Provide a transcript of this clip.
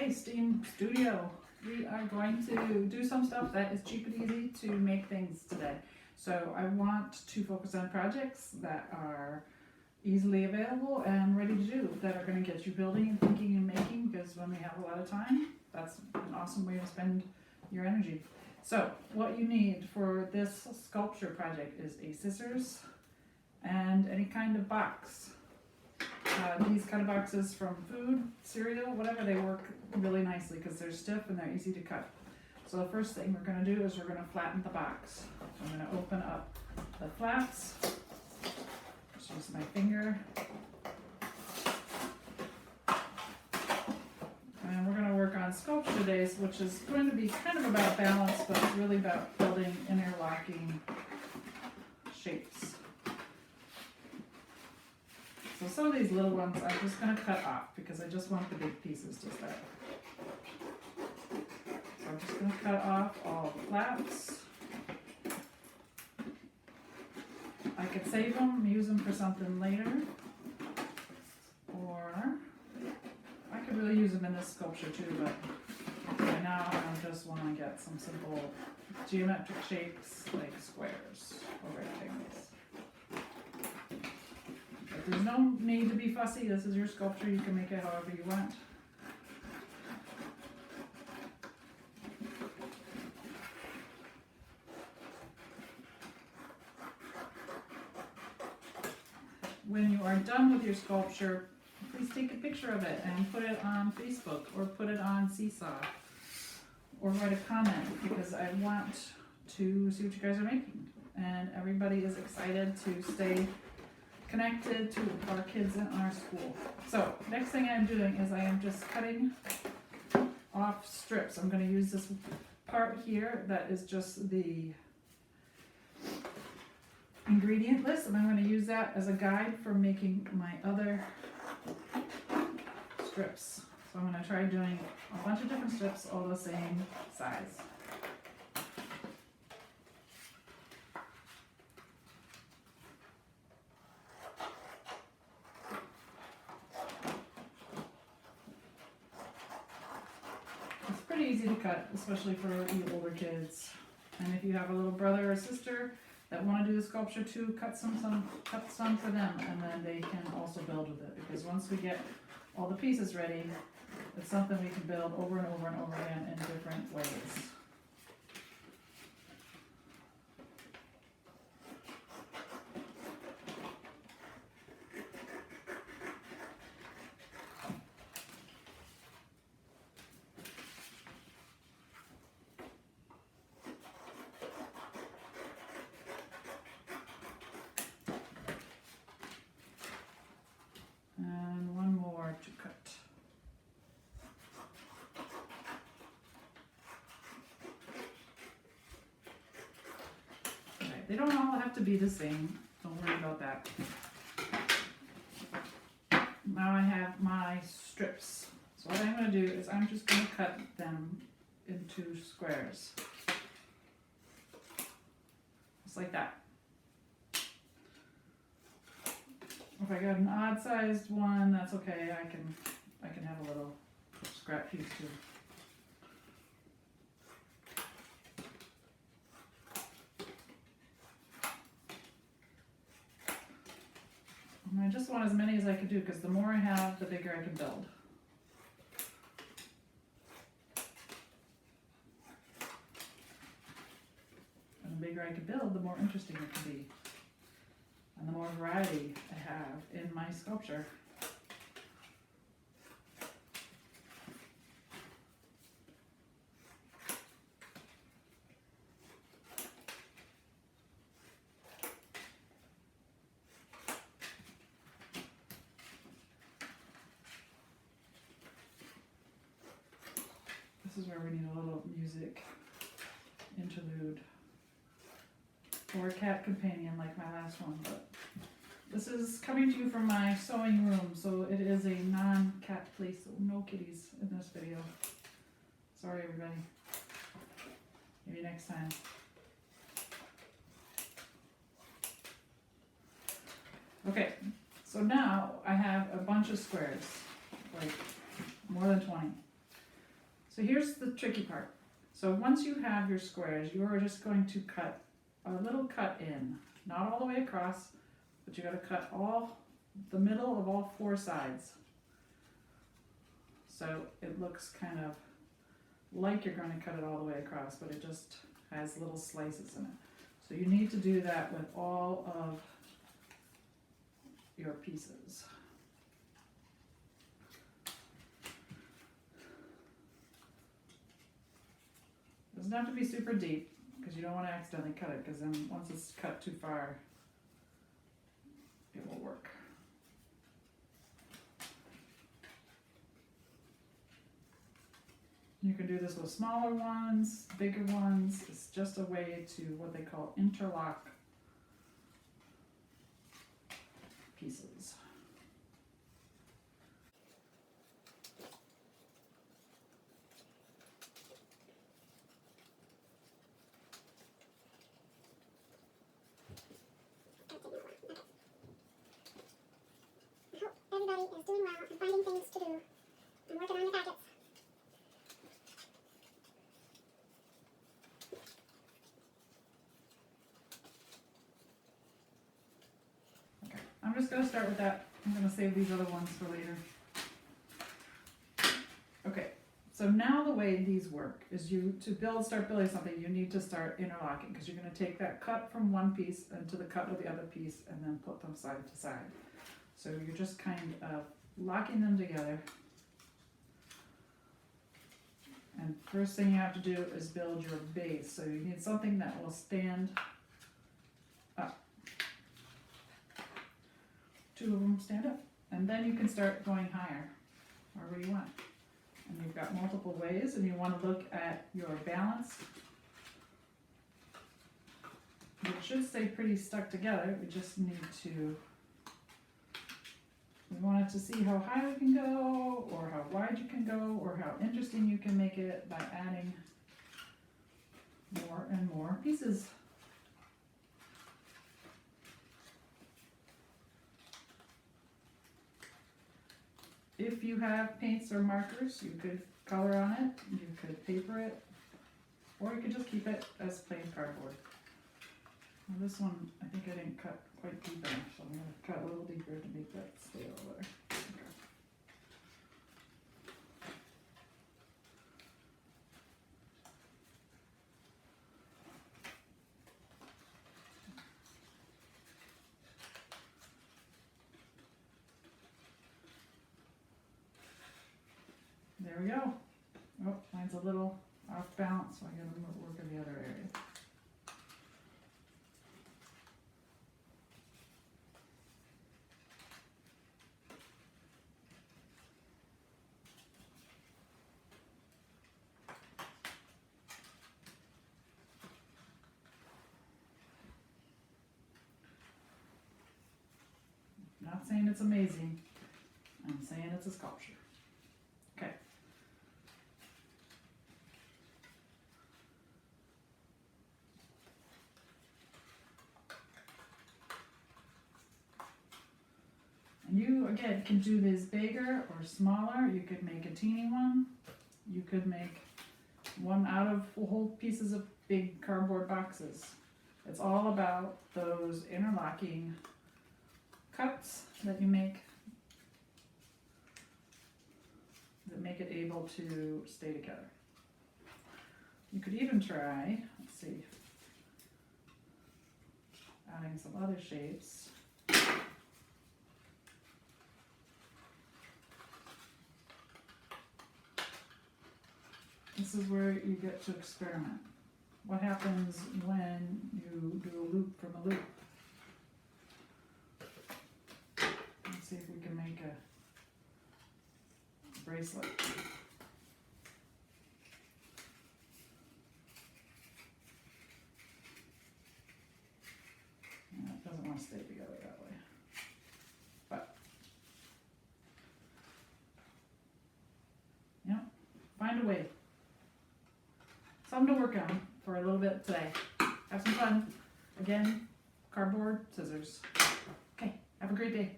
Today, Steam Studio. We are going to do some stuff that is cheap and easy to make things today. So I want to focus on projects that are easily available and ready to do, that are going to get you building and thinking and making, because when we have a lot of time, that's an awesome way to spend your energy. So what you need for this sculpture project is a scissors and any kind of box. These kind of boxes from food, cereal, whatever, they work really nicely because they're stiff and they're easy to cut. So the first thing we're going to do is we're going to flatten the box. So I'm going to open up the flaps. Just use my finger. And we're going to work on sculpture days, which is going to be kind of about balance, but it's really about building interlocking shapes. So some of these little ones I'm just going to cut off because I just want the big pieces to start. So I'm just going to cut off all the flaps. I could save them, use them for something later, or I could really use them in this sculpture too, but right now I just want to get some simple geometric shapes like squares or rectangles. There's no need to be fussy. This is your sculpture. You can make it however you want. When you are done with your sculpture, please take a picture of it and put it on Facebook or put it on Seesaw or write a comment, because I want to see what you guys are making. And everybody is excited to stay connected to our kids in our school. So next thing I'm doing is I am just cutting off strips. I'm going to use this part here that is just the ingredient list, and I'm going to use that as a guide for making my other strips. So I'm going to try doing a bunch of different strips all the same size. Easy to cut, especially for you older kids. And if you have a little brother or sister that want to do the sculpture too, cut some for them, and then they can also build with it. Because once we get all the pieces ready, it's something we can build over and over and over again in different ways. To cut. Okay, they don't all have to be the same. Don't worry about that. Now I have my strips. So what I'm going to do is I'm just going to cut them into squares. Just like that. If I got an odd sized one, that's okay. I can have a little scrap piece too. And I just want as many as I can do, because the more I have, the bigger I can build. And the bigger I can build, the more interesting it can be. And the more variety I have in my sculpture. This is where we need a little music interlude. Or a cat companion like my last one, but this is coming to you from my sewing room, so it is a non-cat place, so no kitties in this video. Sorry everybody. Maybe next time. Okay, so now I have a bunch of squares, like more than 20. So here's the tricky part. So once you have your squares, you are just going to cut a little cut in, not all the way across, but you gotta cut all the middle of all four sides. So it looks kind of like you're going to cut it all the way across, but it just has little slices in it. So you need to do that with all of your pieces. It doesn't have to be super deep because you don't want to accidentally cut it, because then once it's cut too far, it won't work. You can do this with smaller ones, bigger ones. It's just a way to what they call interlock pieces. I hope everybody is doing well and finding things to do and working on your packets. Okay, I'm just going to start with that. I'm going to save these other ones for later. Okay, so now the way these work is start building something, you need to start interlocking, because you're going to take that cut from one piece into the cut of the other piece and then put them side to side. So you're just kind of locking them together. And first thing you have to do is build your base. So you need something that will stand up. Two of them stand up. And then you can start going higher, wherever you want. And you've got multiple ways, and you want to look at your balance. It should stay pretty stuck together. We just need to, we wanted to see how high we can go, or how wide you can go, or how interesting you can make it by adding more and more pieces. If you have paints or markers, you could color on it, you could paper it, or you could just keep it as plain cardboard. Now this one, I think I didn't cut quite deep enough, so I'm going to cut a little deeper to make that stay over there. Okay. There we go. Oh, mine's a little off balance, so I gotta work in the other area. Not saying it's amazing, I'm saying it's a sculpture. Okay. And you, again, can do this bigger or smaller. You could make a teeny one. You could make one out of whole pieces of big cardboard boxes. It's all about those interlocking cuts that you make that make it able to stay together. You could even try, let's see, adding some other shapes. This is where you get to experiment. What happens when you do a loop from a loop? Let's see if we can make a bracelet. No, it doesn't want to stay together that way. But, yeah, find a way. Something to work on for a little bit today. Have some fun. Again, cardboard, scissors. Okay, have a great day.